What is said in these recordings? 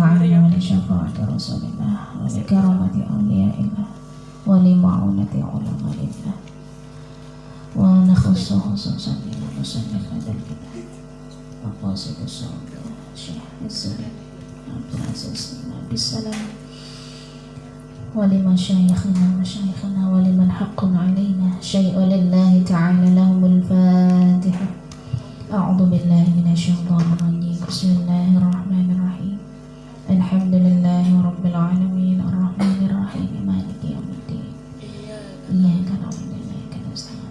ta'ala li syafa'ati rasulillah wa li karamati awliyaillah wa li ma'unati ulama'illah wa nakhussu khususan ila musannif hadal kitab maqasidus sa'udah Syekh Izzul Abdul Aziz bin Abdus Salam wa li masyayikhina wa liman haqqun alaina syai'u lillahi ta'ala lahumul fatihah. A'udzu billahi minasyaitonir rajim. Bismillahirrahmanirrahim. Alhamdulillahi rabbil alamin arrahmanir rahim maliki yaumiddin. Iyyaka na'budu wa iyyaka nasta'in.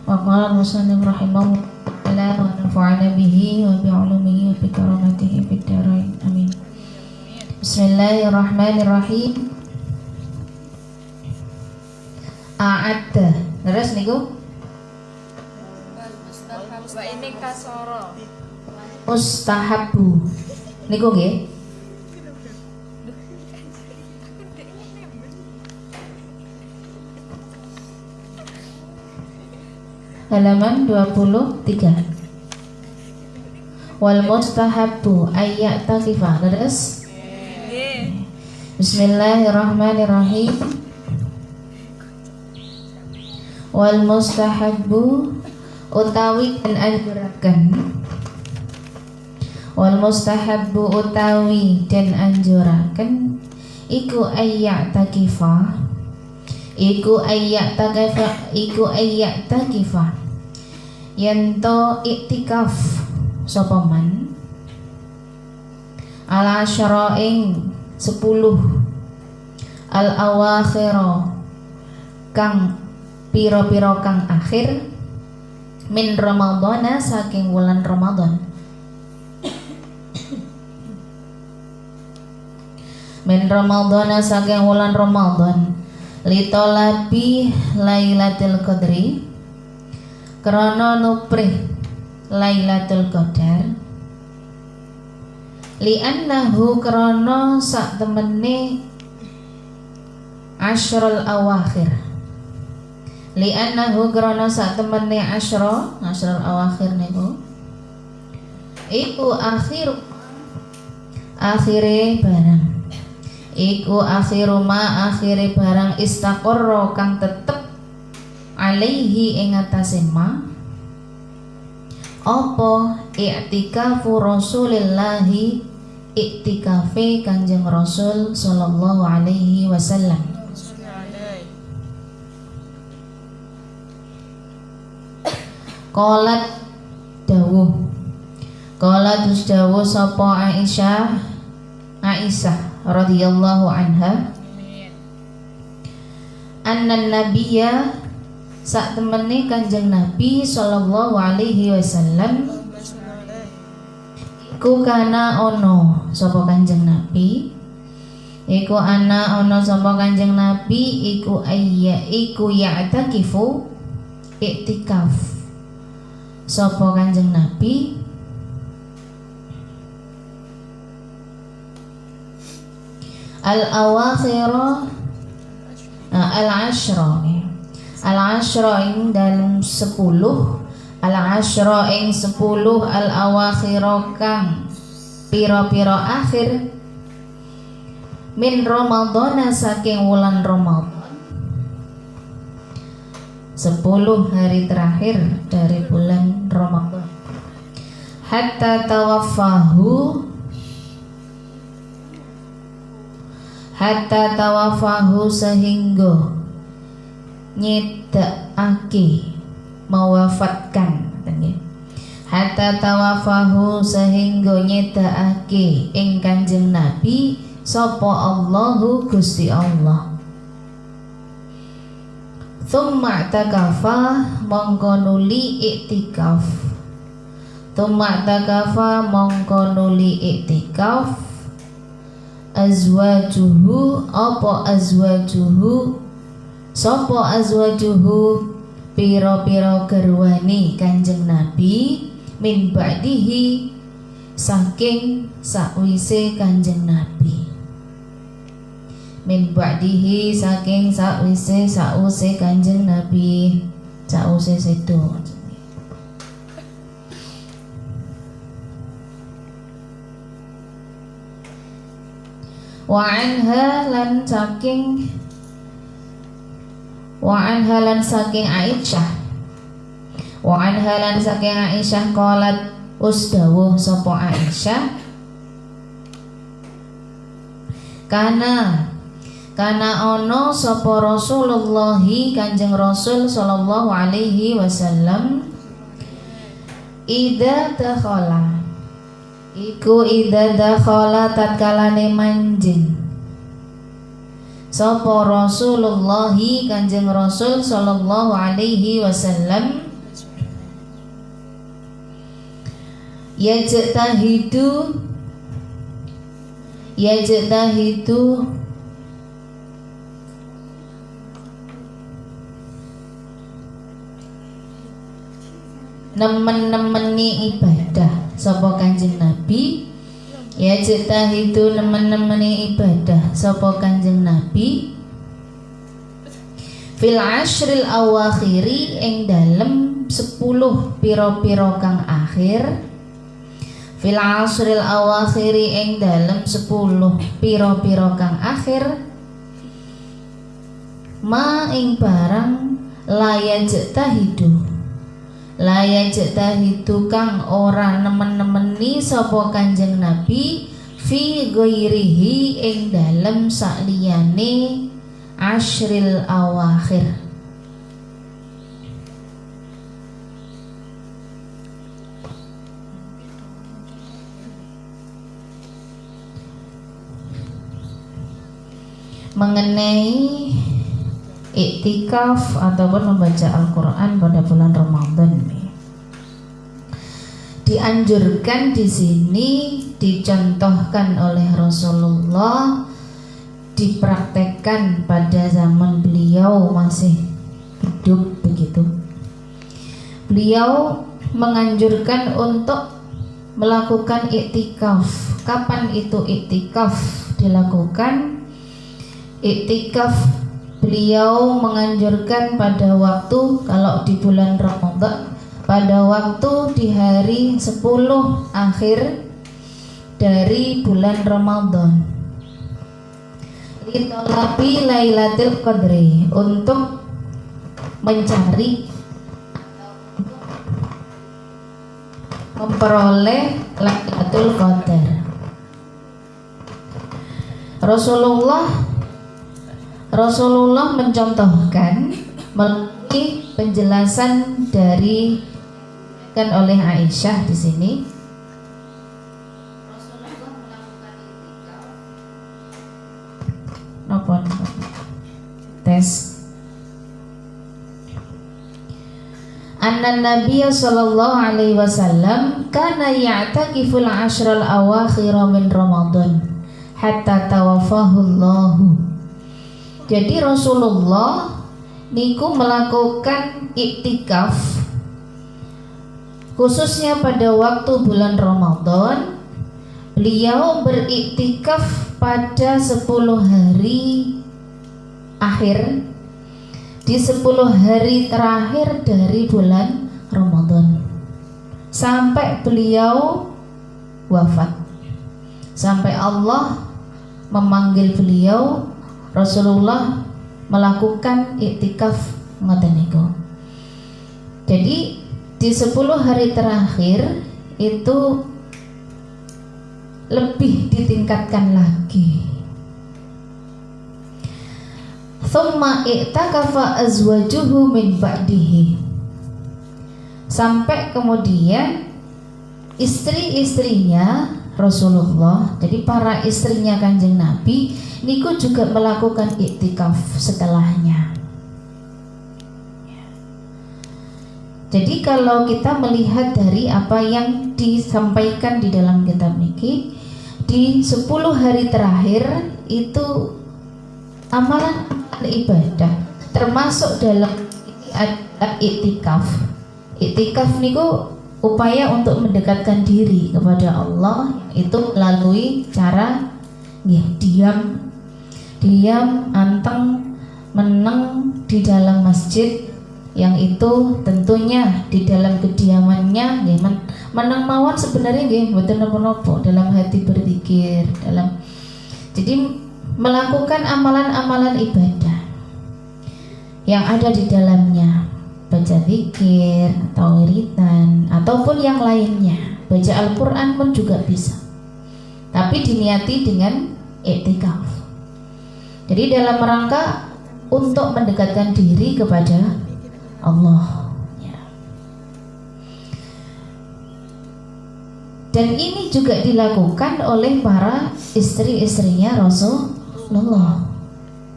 Wa qala al-musannif rahimahullah wa nafa'ana bihi wa bi'ulumihi wa bi karamatihi fid dharain. Amin. Bismillahirrahmanirrahim. A'adda. Terus niku wa ini kasoro mustahabu. Niku nggih. Halaman 23. Wal mustahabu ayat takifa. Terus Bismillahirrahmanirrahim. Wal mustahabbu utawi dan anjuraken. Wal mustahabbu utawi dan anjuraken iku ayat takifa. Iku ayat takifa. Yanto iktikaf sapa man ala syara'ing 10 al-awakhira kang piro-piro kang akhir min Ramadhana saking wulan Ramadan. Min Ramadhana saking wulan Ramadan litolabi Lailatul Qadri krana nuprih Lailatul Qadar li'annahu krana sak temene asyrul awakhir. Li'annahu krana sak temene asyrul awakhir niku iku akhire barang. Iku akhire barang istaqarra kang tetep alaihi ing atase ma apa i'tikafu Rasulillahi iktikafe Kanjeng Rasul sallallahu alaihi wasallam. Qalat dawuh sapa Aisyah radhiyallahu anha annan nabiyya sak temene Kanjeng Nabi sallallahu alaihi wasallam iku kana ono sapa Kanjeng Nabi iku ana ono sapa Kanjeng Nabi iku ya'takifu iktikaf sapa Kanjeng Nabi al-awakhira al-ashra ing dalam 10 al-ashra ing 10 al-awakhira kang pira-pira akhir min Ramadhana saking wulan Ramadan 10 hari terakhir dari bulan Ramadan hatta tawafahu sehingga nyedakake mewafatkan hatta tawafahu sehingga nyedakake ing Kanjeng Nabi sapa Allahu Gusti Allah. Tsumma takafa mongko nuli iktikaf. Tsumma takafa mongko nuli iktikaf azwajuhu apa azwajuhu sapa azwajuhu pira-pira garwane Kanjeng Nabi min ba'dihi saking sakwise Kanjeng Nabi min ba'dihi saking sause Kanjeng Nabi, sause sedo. Wa anha lan saking Aisyah, wa anha lan saking Aisyah qalat usdawuh sapa Aisyah, kana ono sapa Rasulullah Kanjeng Rasul sallallahu alaihi wasallam idza dakhala tatkalane manjing sapa Rasulullah Kanjeng Rasul sallallahu alaihi wasallam yajtahidu nemen-nemeni ibadah sapa Kanjeng Nabi, yajtahidu nemen-nemeni ibadah sapa Kanjeng Nabi fil ashril awakhiri ing dalem 10 pira-pira kang akhir, fil ashril awakhiri ing dalem 10 pira-pira kang akhir, ma ing barang layajtahidu kang ora nemen-nemeni sapa Kanjeng Nabi fi ghairihi ing dalem sakliyane ashril awakhir. Mengenai iktikaf ataupun membaca Al-Quran pada bulan Ramadan nih, dianjurkan di sini, dicontohkan oleh Rasulullah, dipraktekkan pada zaman beliau masih hidup begitu. Beliau menganjurkan untuk melakukan iktikaf. Kapan itu iktikaf dilakukan? Iktikaf beliau menganjurkan pada waktu, kalau di bulan Ramadan, pada waktu di hari 10 akhir dari bulan Ramadan, litolabi Lailatul Qadri, untuk mencari, memperoleh Lailatul Qadar. Rasulullah mencontohkan melalui penjelasan dari kan oleh Aisyah di sini. Rasulullah melakukan iktikaf. Tes. Anna Nabiya sallallahu alaihi wasallam kana ya'takiful ashral awakhir min Ramadan hatta tawaffahu Allahu. Jadi Rasulullah niku melakukan iktikaf khususnya pada waktu bulan Ramadan. Beliau beriktikaf pada 10 hari akhir, di 10 hari terakhir dari bulan Ramadan, sampai beliau wafat, sampai Allah memanggil beliau. Rasulullah melakukan iktikaf ngoten niku. Jadi di 10 hari terakhir itu lebih ditingkatkan lagi. Thumma i'takafa azwajuhu min ba'dihi, sampai kemudian istri-istrinya Rasulullah, jadi para istrinya Kanjeng Nabi niku juga melakukan iktikaf setelahnya. Jadi kalau kita melihat dari apa yang disampaikan di dalam kitab niki, di 10 hari terakhir itu amalan ibadah, termasuk dalam ini adalah iktikaf. Iktikaf niku upaya untuk mendekatkan diri kepada Allah, itu melalui cara diam diam, anteng, meneng di dalam masjid, yang itu tentunya di dalam kediamannya nggih meneng mawon sebenarnya nggih mboten napa-napa, dalam hati berzikir, jadi melakukan amalan-amalan ibadah yang ada di dalamnya, baca zikir atau wiridan ataupun yang lainnya, baca Al-Qur'an pun juga bisa, tapi diniati dengan iktikaf. Jadi dalam rangka untuk mendekatkan diri kepada Allah ya. Dan ini juga dilakukan oleh para istri-istrinya Rasulullah.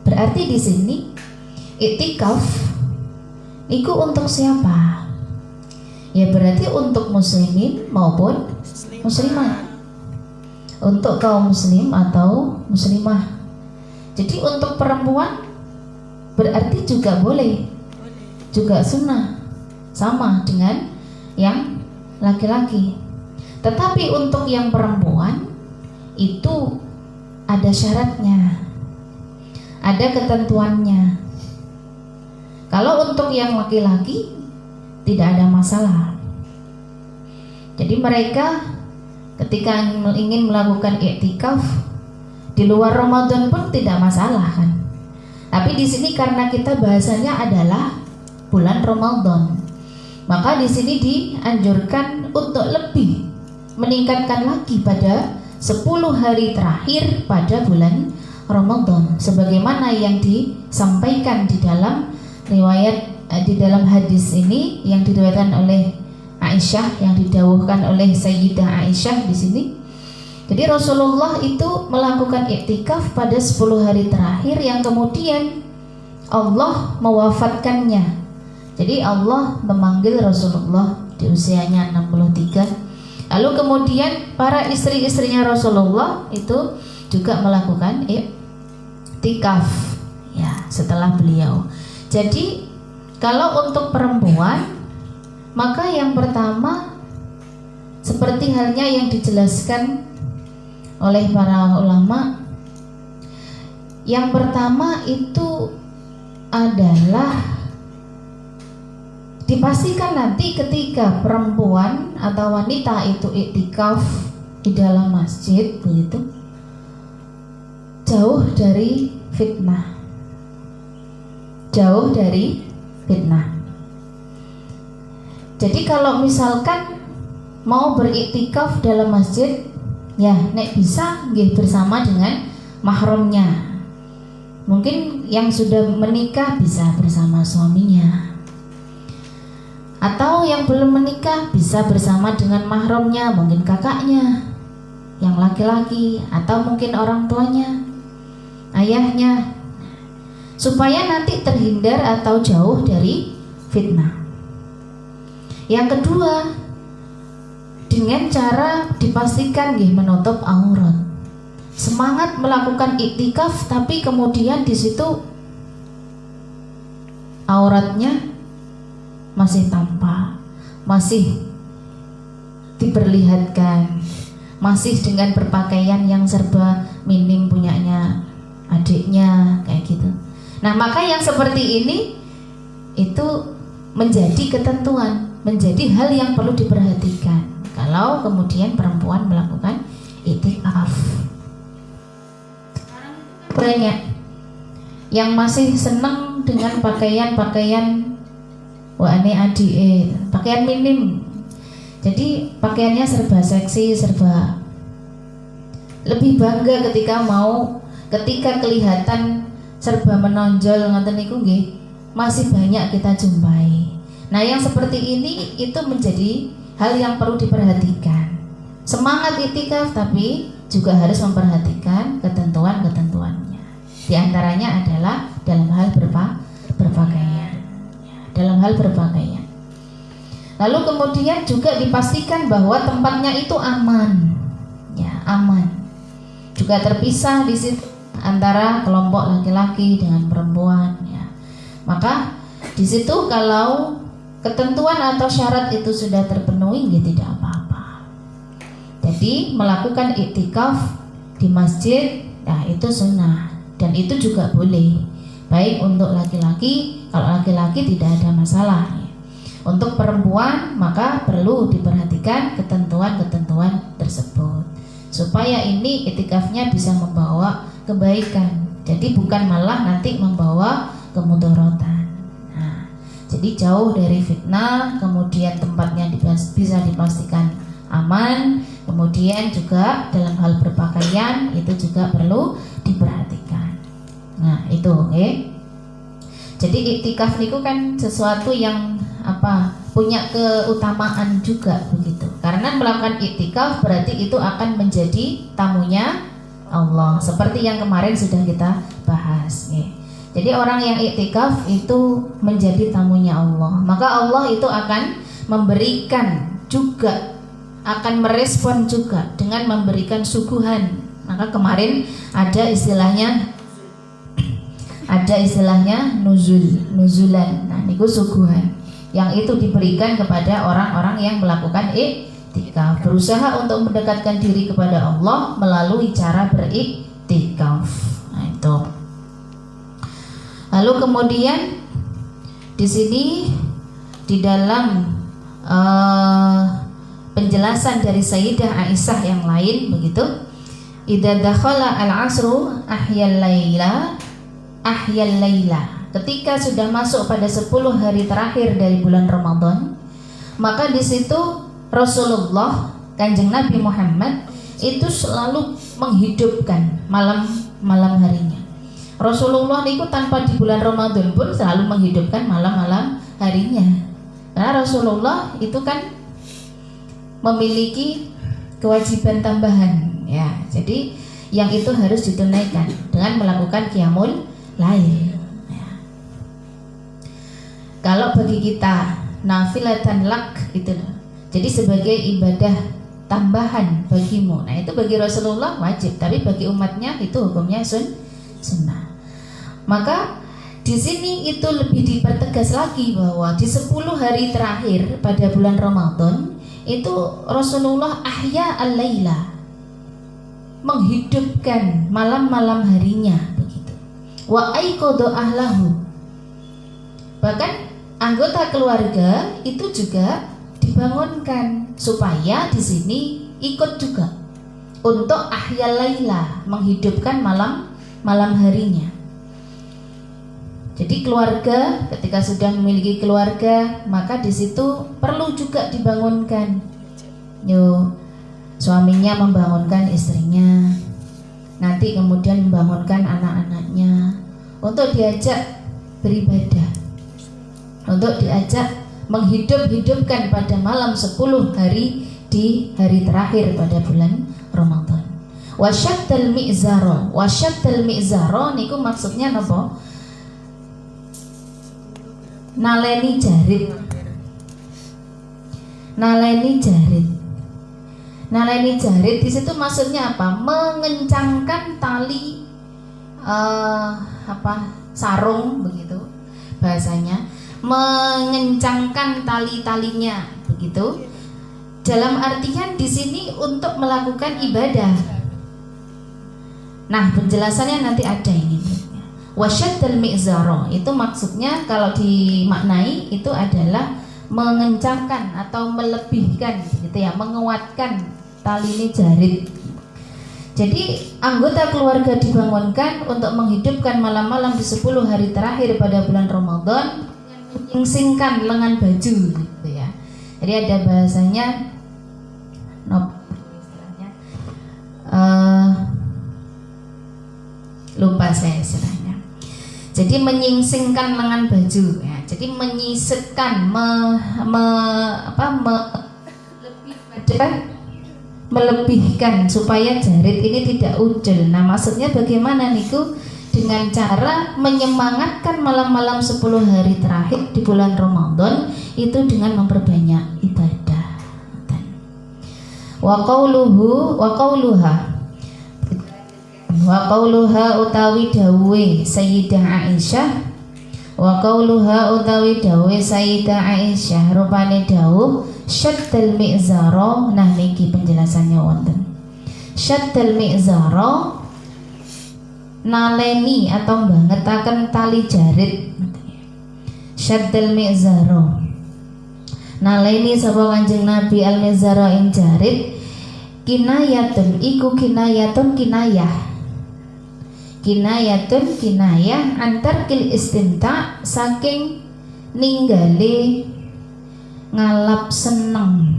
Berarti di sini iktikaf itu untuk siapa? Ya berarti untuk muslimin maupun muslimah, untuk kaum muslim atau muslimah. Jadi untuk perempuan berarti juga boleh, juga sunnah, sama dengan yang laki-laki. Tetapi untuk yang perempuan itu ada syaratnya, ada ketentuannya. Kalau untuk yang laki-laki tidak ada masalah. Jadi mereka ketika ingin melakukan iktikaf di luar Ramadan pun tidak masalah kan. Tapi di sini karena kita bahasanya adalah bulan Ramadan, maka di sini dianjurkan untuk lebih meningkatkan lagi pada 10 hari terakhir pada bulan Ramadan, sebagaimana yang disampaikan di dalam riwayat di dalam hadis ini yang diriwayatkan oleh Aisyah, yang didawuhkan oleh Sayyidah Aisyah di sini. Jadi Rasulullah itu melakukan iktikaf pada 10 hari terakhir yang kemudian Allah mewafatkannya. Jadi Allah memanggil Rasulullah di usianya 63. Lalu kemudian para istri-istrinya Rasulullah itu juga melakukan iktikaf ya setelah beliau. Jadi kalau untuk perempuan, maka yang pertama seperti halnya yang dijelaskan oleh para ulama, yang pertama itu adalah dipastikan nanti ketika perempuan atau wanita itu iktikaf di dalam masjid begitu, jauh dari fitnah, jauh dari fitnah. Jadi kalau misalkan mau beriktikaf dalam masjid, ya nek bisa nggih bersama dengan mahramnya. Mungkin yang sudah menikah bisa bersama suaminya, atau yang belum menikah bisa bersama dengan mahramnya, mungkin kakaknya yang laki-laki, atau mungkin orang tuanya, ayahnya, supaya nanti terhindar atau jauh dari fitnah. Yang kedua, dengan cara dipastikan menutup aurat. Semangat melakukan iktikaf tapi kemudian di situ auratnya masih tampak, masih diperlihatkan, masih dengan berpakaian yang serba minim punyanya adiknya kayak gitu. Nah, maka yang seperti ini itu menjadi ketentuan, menjadi hal yang perlu diperhatikan kalau kemudian perempuan melakukan iktikaf. Banyak yang masih senang dengan pakaian-pakaian pakaian minim. Jadi pakaiannya serba seksi, serba lebih bangga ketika kelihatan serba menonjol ngoten niku nggih masih banyak kita jumpai. Nah, yang seperti ini itu menjadi hal yang perlu diperhatikan. Semangat iktikaf tapi juga harus memperhatikan ketentuan-ketentuannya. Di antaranya adalah dalam hal berpakaian. Dalam hal berpakaian. Lalu kemudian juga dipastikan bahwa tempatnya itu aman. Ya, aman. Juga terpisah di situ antara kelompok laki-laki dengan perempuan ya. Maka di situ kalau ketentuan atau syarat itu sudah terpenuhi ya tidak apa-apa. Jadi melakukan iktikaf di masjid, nah itu sunnah. dan itu juga boleh, baik untuk laki-laki. Kalau laki-laki tidak ada masalah. Untuk perempuan maka perlu diperhatikan ketentuan-ketentuan tersebut supaya ini itikafnya bisa membawa kebaikan. Jadi bukan malah nanti membawa kemudaratan. Nah, jadi jauh dari fitnah, kemudian tempatnya bisa dipastikan aman, kemudian juga dalam hal berpakaian itu juga perlu diperhatikan. Nah, itu oke. Jadi iktikaf itu kan sesuatu yang punya keutamaan juga begitu. Karena melakukan iktikaf berarti itu akan menjadi tamunya Allah. Seperti yang kemarin sudah kita bahas. Jadi orang yang iktikaf itu menjadi tamunya Allah. Maka Allah itu akan memberikan juga, akan merespon juga dengan memberikan suguhan. Maka kemarin ada istilahnya nuzulan. Nah, niku suguhan yang itu diberikan kepada orang-orang yang melakukan iktikaf, berusaha untuk mendekatkan diri kepada Allah melalui cara beriktikaf. Nah, itu. Lalu kemudian di sini di dalam penjelasan dari Sayyidah Aisyah yang lain begitu, idza dakhala al-'asru ahyal laila. Ketika sudah masuk pada 10 hari terakhir dari bulan Ramadan, maka di situ Rasulullah Kanjeng Nabi Muhammad itu selalu menghidupkan malam harinya. Rasulullah niku tanpa di bulan Ramadan pun selalu menghidupkan malam harinya. Karena Rasulullah itu kan memiliki kewajiban tambahan ya. Jadi yang itu harus ditunaikan dengan melakukan qiyamul lain. Ya. Kalau bagi kita nafilatan lak itu, jadi sebagai ibadah tambahan bagimu. Nah itu bagi Rasulullah wajib, tapi bagi umatnya itu hukumnya sunnah. Maka di sini itu lebih dipertegas lagi bahwa di 10 hari terakhir pada bulan Ramadan itu Rasulullah ahya al-laila, menghidupkan malam-malam harinya. Wa aiqadha ahlahu, bahkan anggota keluarga itu juga dibangunkan supaya di sini ikut juga untuk ahyal laila, menghidupkan malam harinya. Jadi keluarga ketika sudah memiliki keluarga maka di situ perlu juga dibangunkan. Suaminya membangunkan istrinya, nanti kemudian membangunkan anak-anaknya untuk diajak beribadah, untuk diajak menghidupkan pada malam 10 hari di hari terakhir pada bulan Ramadan. Wasyaddal mi'zaro niku maksudnya napa? Naleni jarit. Naleni jarit di situ maksudnya apa? Mengencangkan tali sarung begitu bahasanya, mengencangkan tali-talinya begitu. Dalam artian di sini untuk melakukan ibadah. Nah, penjelasannya nanti ada ini. Wasyaddal mi'zaro itu maksudnya kalau dimaknai itu adalah mengencangkan atau melebihkan gitu ya, menguatkan tali ini jarit. Jadi anggota keluarga dibangunkan untuk menghidupkan malam-malam di 10 hari terakhir pada bulan Ramadan, menyingsingkan lengan baju gitu ya. Jadi ada bahasanya lupa saya istilahnya. Jadi menyingsingkan lengan baju ya. Jadi menyisetkan melebihkan supaya jarit ini tidak ujul. Nah, maksudnya bagaimana niku? Dengan cara menyemangatkan malam-malam 10 hari terakhir di bulan Ramadan itu dengan memperbanyak ibadah. Wa qauluha utawi dawe Sayyidah Aisyah. Wa qauluha utawi dawe Sayyidah Aisyah rupane dawuh syaddal mi'zaro. Nah niki penjelasannya wonten. Syaddal mi'zaro naleni atau bangetaken tali jarit. Syaddal mi'zaro, naleni sapa Kanjeng Nabi al mizara ing jarit. Kinayatun iku kinayatun kinayah antar kil istimta saking ninggale ngalap seneng,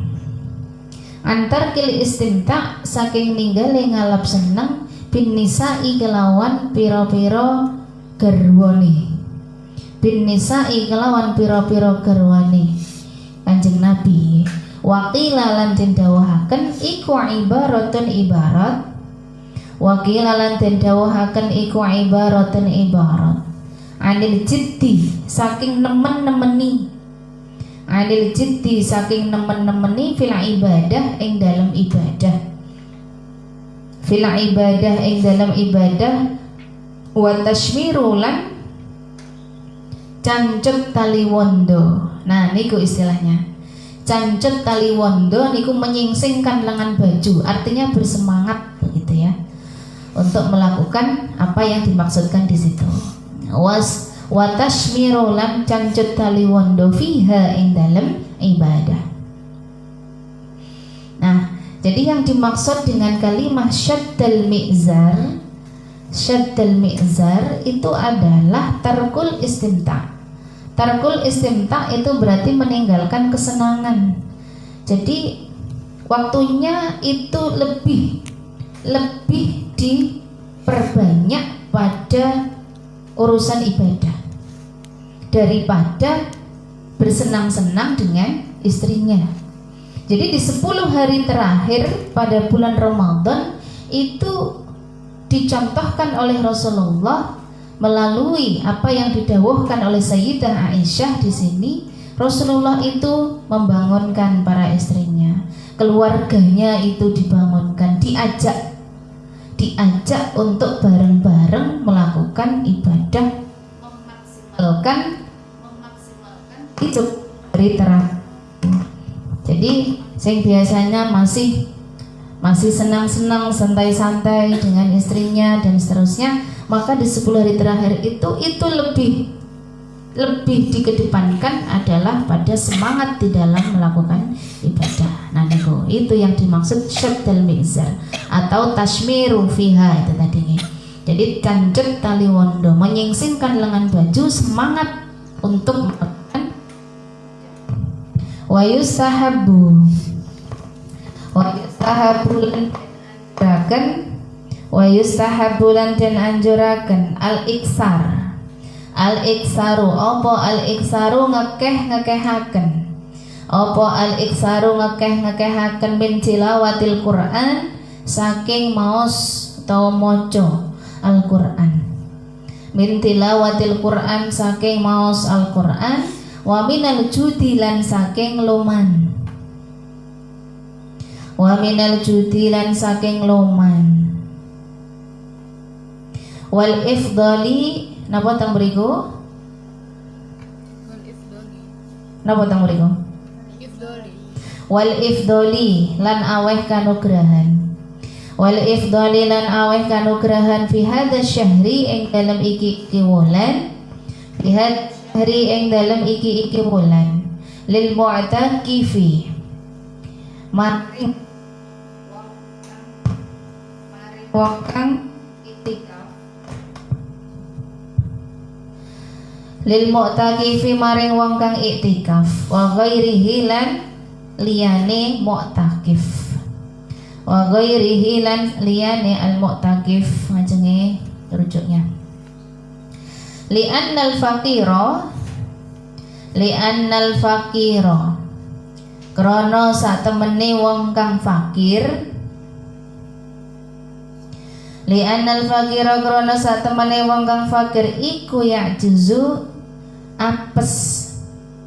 antar kil istimta saking ninggale ngalap seneng bin nisa'i kelawan pira-pira garwane, bin nisa'i kelawan pira-pira garwane Kanjeng Nabi. Waqila lan den dawuhaken iku ibaratun ibarat, waqila lan den dawuhaken iku ibaratun ibarat anil jiddi saking nemen-nemeni, anil jiddi saking nemen-nemeni fil ibadah ing dalam ibadah, fil ibadah ing dalam ibadah, wa tashmiru lan cancut tali wondo. Nah niku istilahnya cancut tali wondo niku menyingsingkan lengan baju, artinya bersemangat begitu ya untuk melakukan apa yang dimaksudkan di situ. Wa tashmiru lan cancut tali wondo fiha ing dalem ibadah. Nah, jadi yang dimaksud dengan kalimat syaddal mi'zar itu adalah tarkul istimta. Tarkul istimta itu berarti meninggalkan kesenangan. Jadi waktunya itu lebih diperbanyak pada urusan ibadah daripada bersenang-senang dengan istrinya. Jadi di 10 hari terakhir pada bulan Ramadan itu dicontohkan oleh Rasulullah melalui apa yang didawuhkan oleh Sayyidah Aisyah di sini. Rasulullah itu membangunkan para istrinya, keluarganya itu dibangunkan, diajak untuk bareng-bareng melakukan ibadah, memaksimalkan itu hari terakhir. Jadi sing biasanya masih senang-senang, santai-santai dengan istrinya dan seterusnya, maka di 10 hari terakhir itu lebih dikedepankan adalah pada semangat di dalam melakukan ibadah. Nah itu yang dimaksud syaddal mi'zar atau tashmiru fiha itu tadi nih. Jadi cancut tali wondo, menyingsingkan lengan baju, semangat untuk melakukan. Wa yusahabu lan den anjuraken al-iksaru apa al-iksaru ngekeh-ngekehaken, apa al-iksaru ngekeh-ngekehaken min tilawatil Quran saking maos utawa maca Al-Quran, min tilawatil Quran saking maos Al-Quran, wa minal judi lan saking loman, wa minal judi lan saking loman, wal ifdali napa tang mriku? Napa tang mriku? Wal ifdali lan aweh kanugrahan, wal ifdali lan aweh kanugrahan fi hadza syahri ing dalam iki wulan, fi hadza syahri ing dalam iki wulan, lil mu'takifi maring wong kang itikaf, lil mu'takifi maring wong kang iktikaf, wa ghairihi lan liyane mu'takif, wa ghairihi lan liyane al mu'takif. Ngajenge rujuknya li'annal faqira krana satemene wong kang fakir, li'annal faqira krana satemene wong kang fakir iku ya'juzu apes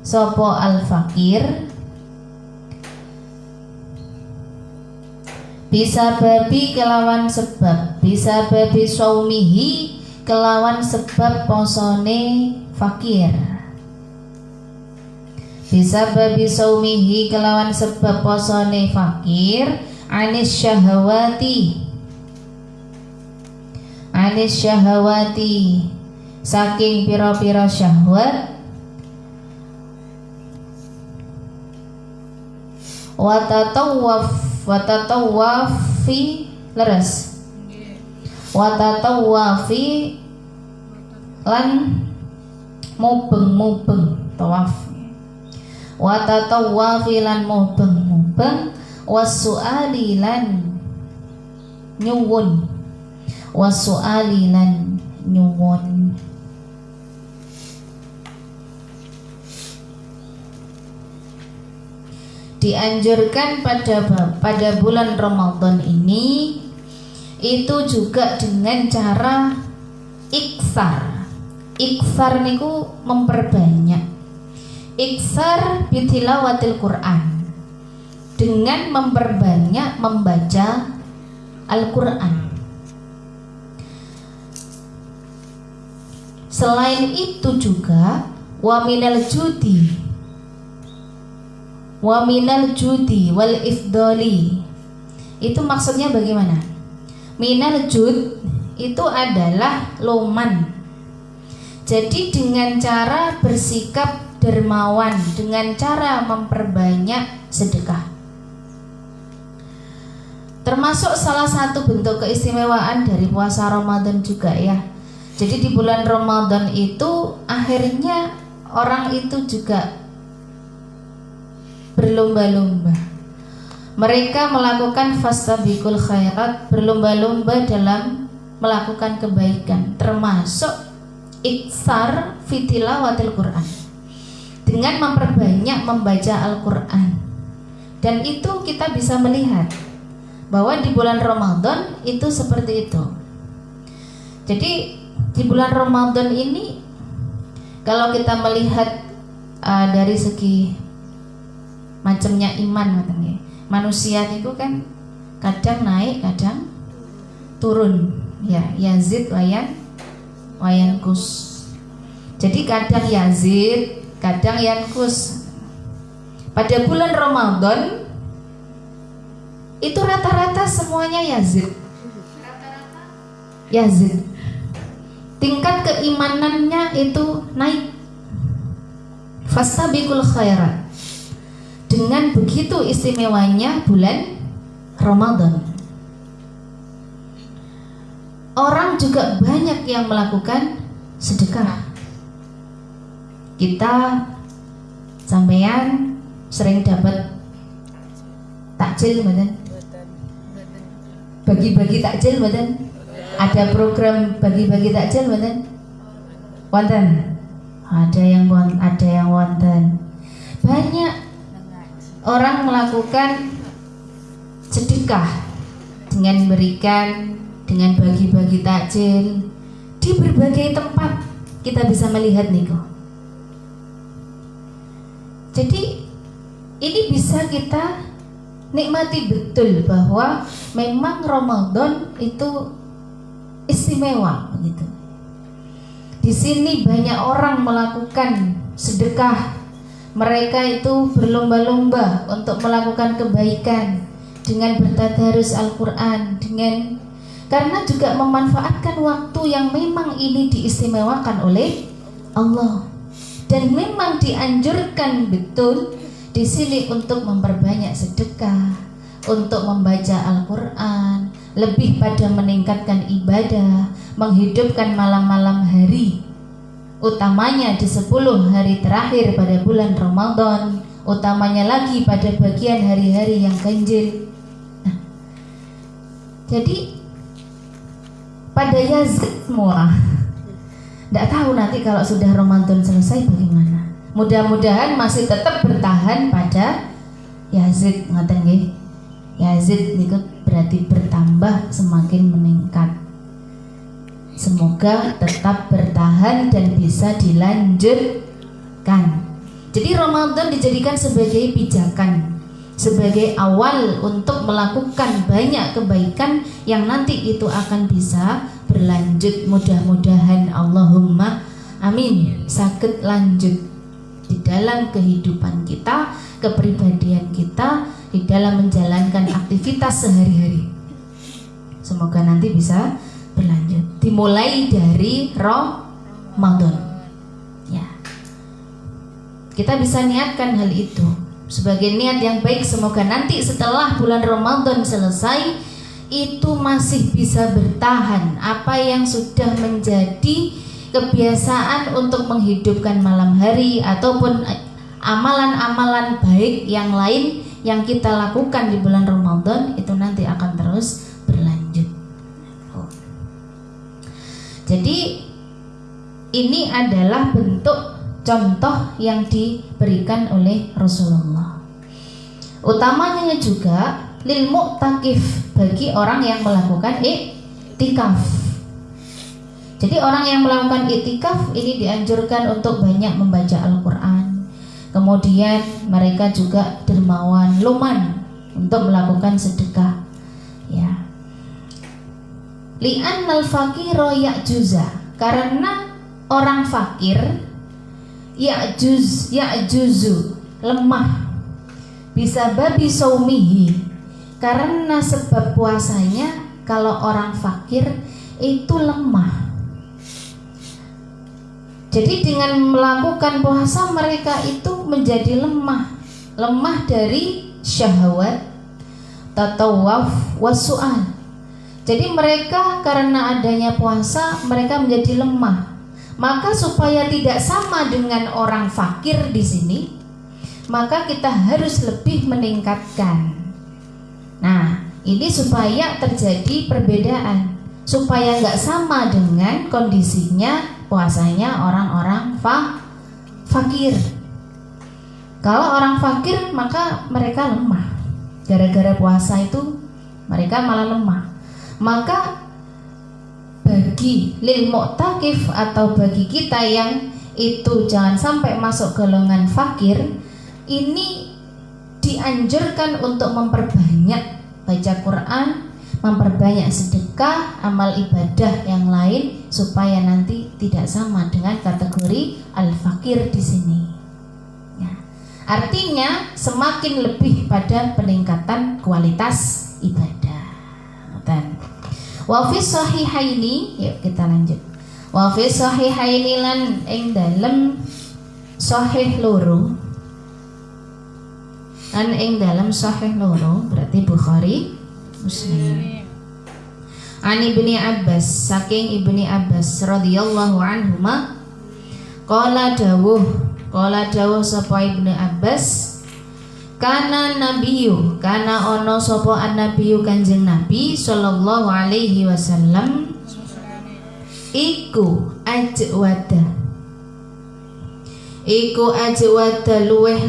sapa al fakir bisa babi kelawan sebab, bisa babi saumihi kelawan sebab posone fakir, bisa babi saumihi kelawan sebab posone fakir, anis anis syahawati saking pira-pira syahwat, watatawwafi leres, watatawwafi lan mubeng tawaf, watatawwafi lan mubeng wasu'ali lan nyuwun, wasu'ali lan nyuwun. Dianjurkan pada bulan Ramadan ini itu juga dengan cara iksar. Iksar niku memperbanyak. Iksar bitilawatil Quran, dengan memperbanyak membaca Al-Quran. Selain itu juga wa minal judi wal ifdoli. Itu maksudnya bagaimana? Minal jud itu adalah loman. Jadi dengan cara bersikap dermawan, dengan cara memperbanyak sedekah. Termasuk salah satu bentuk keistimewaan dari puasa Ramadan juga ya. Jadi di bulan Ramadan itu akhirnya orang itu juga berlomba-lomba. Mereka melakukan fastabiqul khairat, berlomba-lomba dalam melakukan kebaikan, termasuk iksar fitilawatil Quran, dengan memperbanyak membaca Al-Quran. Dan itu kita bisa melihat bahwa di bulan Ramadan itu seperti itu. Jadi di bulan Ramadan ini kalau kita melihat dari segi macamnya iman, manusia itu kan kadang naik kadang turun ya, yazid wayankus. Jadi kadang yazid kadang yankus. Pada bulan Ramadan itu rata-rata semuanya yazid. Tingkat keimanannya itu naik. Fastabiqul khairat. Dengan begitu istimewanya bulan Ramadan. Orang juga banyak yang melakukan sedekah. Kita sampean sering dapat takjil mboten? Bagi-bagi takjil mboten? Ada program bagi-bagi takjil mboten? Wonten. Ada yang wonten. Banyak orang melakukan sedekah dengan berikan, dengan bagi-bagi takjil di berbagai tempat. Kita bisa melihat nih kok. Jadi ini bisa kita nikmati betul bahwa memang Ramadan itu istimewa begitu. Di sini banyak orang melakukan sedekah. Mereka itu berlomba-lomba untuk melakukan kebaikan dengan bertadarus Al-Quran, karena juga memanfaatkan waktu yang memang ini diistimewakan oleh Allah. Dan memang dianjurkan betul di sini untuk memperbanyak sedekah, untuk membaca Al-Quran, lebih pada meningkatkan ibadah, menghidupkan malam-malam hari, utamanya di 10 hari terakhir pada bulan Ramadan, utamanya lagi pada bagian hari-hari yang ganjil. Nah, jadi pada Yazid semua, tidak tahu nanti kalau sudah Ramadan selesai bagaimana. Mudah-mudahan masih tetap bertahan pada Yazid, ngaten nggih. Yazid itu berarti bertambah, semakin meningkat. Semoga tetap bertahan dan bisa dilanjutkan. Jadi Ramadan dijadikan sebagai pijakan, sebagai awal untuk melakukan banyak kebaikan yang nanti itu akan bisa berlanjut. Mudah-mudahan Allahumma amin, sakit lanjut di dalam kehidupan kita, kepribadian kita, di dalam menjalankan aktivitas sehari-hari. Semoga nanti bisa berlanjut. Dimulai dari Ramadan. Ya. Kita bisa niatkan hal itu sebagai niat yang baik, semoga nanti setelah bulan Ramadan selesai itu masih bisa bertahan apa yang sudah menjadi kebiasaan untuk menghidupkan malam hari ataupun amalan-amalan baik yang lain yang kita lakukan di bulan Ramadan itu nanti akan terus berlanjut. Jadi ini adalah bentuk contoh yang diberikan oleh Rasulullah. Utamanya juga lil mu'takif, bagi orang yang melakukan iktikaf. Jadi orang yang melakukan iktikaf ini dianjurkan untuk banyak membaca Al-Quran. Kemudian mereka juga dermawan, luman untuk melakukan sedekah. Ya. Li'annal fakiro ya'juza, karena orang fakir ya'juzu, lemah, bisa babi saumihi, karena sebab puasanya. Kalau orang fakir itu lemah, jadi dengan melakukan puasa mereka itu menjadi lemah dari syahwat, tatawuf, wasu'al. Jadi mereka karena adanya puasa mereka menjadi lemah. Maka supaya tidak sama dengan orang fakir di sini, maka kita harus lebih meningkatkan. Nah, ini supaya terjadi perbedaan, supaya nggak sama dengan kondisinya puasanya orang-orang fakir. Kalau orang fakir maka mereka lemah, gara-gara puasa itu mereka malah lemah. Maka bagi lil mu'takif atau bagi kita yang itu jangan sampai masuk golongan fakir, ini dianjurkan untuk memperbanyak baca Quran, memperbanyak sedekah, amal ibadah yang lain supaya nanti tidak sama dengan kategori al-fakir di sini. Ya. Artinya semakin lebih pada peningkatan kualitas ibadah. Dan wa fi sahihaini, yuk kita lanjut. Wa fi sahihaini lan ing dalem sahih loro. Lan ing dalem sahih loro berarti Bukhari, Muslim. Ani Ibni Abbas, saking Ibni Abbas radhiyallahu anhuma, qala dawuh sapa Ibnu Abbas, kana nabiyyu, kana ono sapa an-nabiyyu Kanjeng Nabi sallallahu alaihi wasallam iku ajwada luweh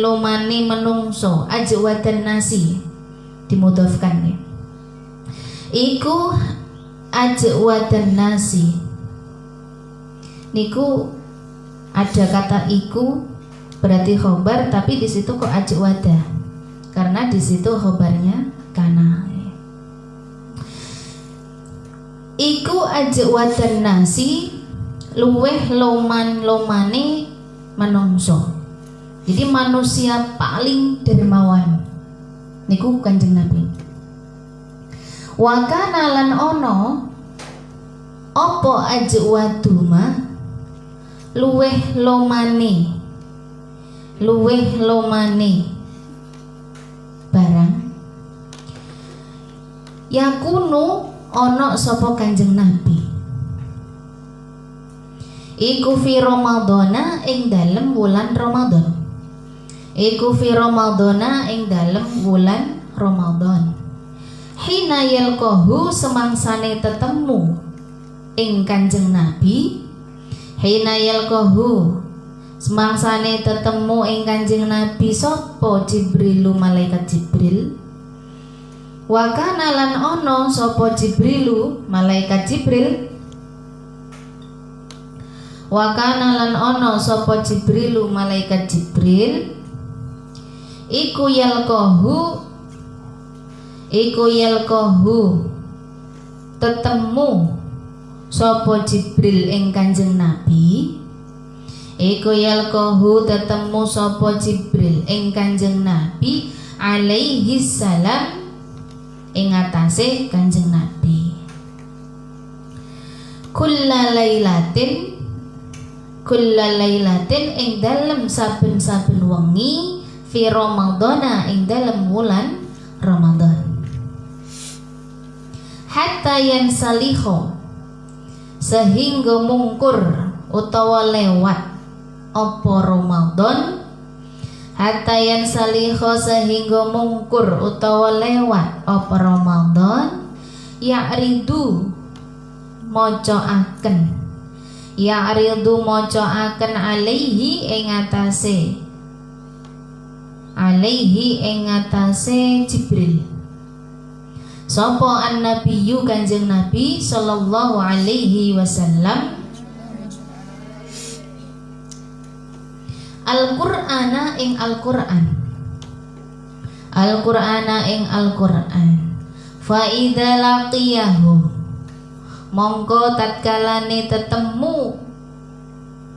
lumani menungso, ajwadan nasi dimudhofkan ya. Iku ajwadan nasi. Niku ada kata iku berarti khobar, tapi di situ kok ajwada karena di situ khobarnya kana. Iku ajwadan nasi, luweh lomane manungso. Jadi manusia paling dermawan niku Kanjeng Nabi. Wa kana lan ono apa ajwaduma luweh lomane barang yakunu ono sapa Kanjeng Nabi iku fi Ramadhana ing dalem wulan Ramadan. Iku fi Ramadhana ing dalem wulan Ramadan. Hina yalqahu semangsane tetemu ing Kanjeng Nabi. Hina yalqahu semangsane tetemu ing Kanjeng Nabi sapa Jibrilu, malaikat Jibril. Wa kana lan ono sapa Jibrilu, malaikat Jibril. Wa kana lan ono sapa Jibrilu, malaikat Jibril. Iku yalqahu tetemu sapa Jibril ing Kanjeng Nabi. Iku yalqahu tetemu sapa Jibril ing Kanjeng Nabi alaihi salam ing atase Kanjeng Nabi. Kulla lailatin ing dalem saben-saben wengi fi Ramadana ing dalem wulan Ramadan. Hatta yansaliho sehingga mungkur utawa lewat apa Ramadan. Hatta yansaliho sehingga mungkur utawa lewat apa Ramadan. Ya'ridu mocaaken alaihi ing atase Jibril. Sapa an-nabiyyu Kanjeng Nabi sallallahu alaihi wasallam Al-Qur'ana ing Al-Qur'an fa idza laqiyahu mongko tatkalane tetemu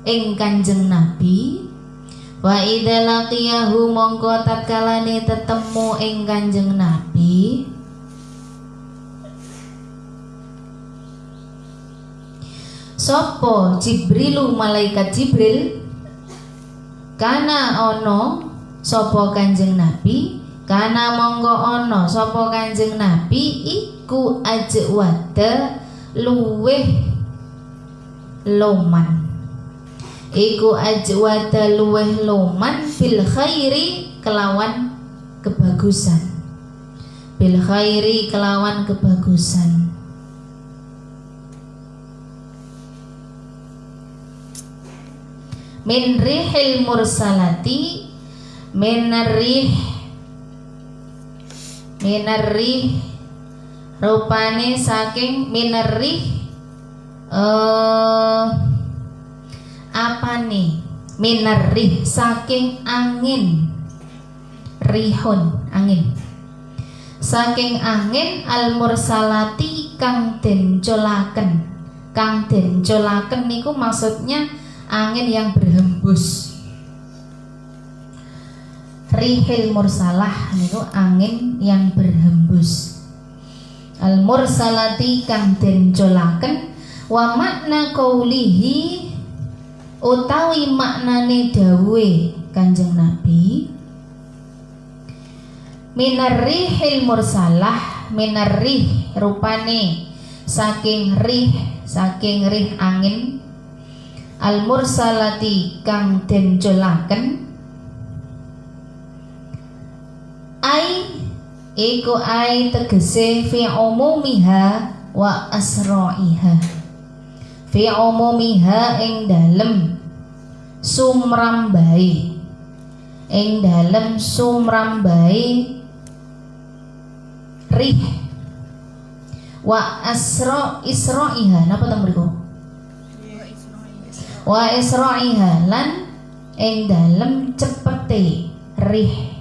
ing Kanjeng Nabi. Wa idza laqiyahu mongko tatkalane tetemu ing Kanjeng Nabi. Sopo Jibrilu malaikat Jibril kana ono sopo Kanjeng Nabi. Kana mongko ono sopo Kanjeng Nabi iku ajwada luweh loman. Iku ajwada luweh loman fil khairi kelawan kebagusan. Bil khairi kelawan kebagusan. Min rihil mursalati minarrih rupane saking minarrih apa nih minarrih saking angin rihun angin saking angin al mursalati kang den colaken niku maksudnya angin yang berhembus. Rihil mursalah niku angin yang berhembus. Al mursalati kang den colaken. Wa makna qaulihi utawi maknane dawe Kanjeng Nabi minarrihil mursalah minarrih rupane saking rih angin al mursalati kang den colaken iku tegese fi umumiha wa asra'iha fi umumiha ing dalem sumrambahe rih wa isra'iha napa teng mriku wa isra'iha lan ing dalem cepete rih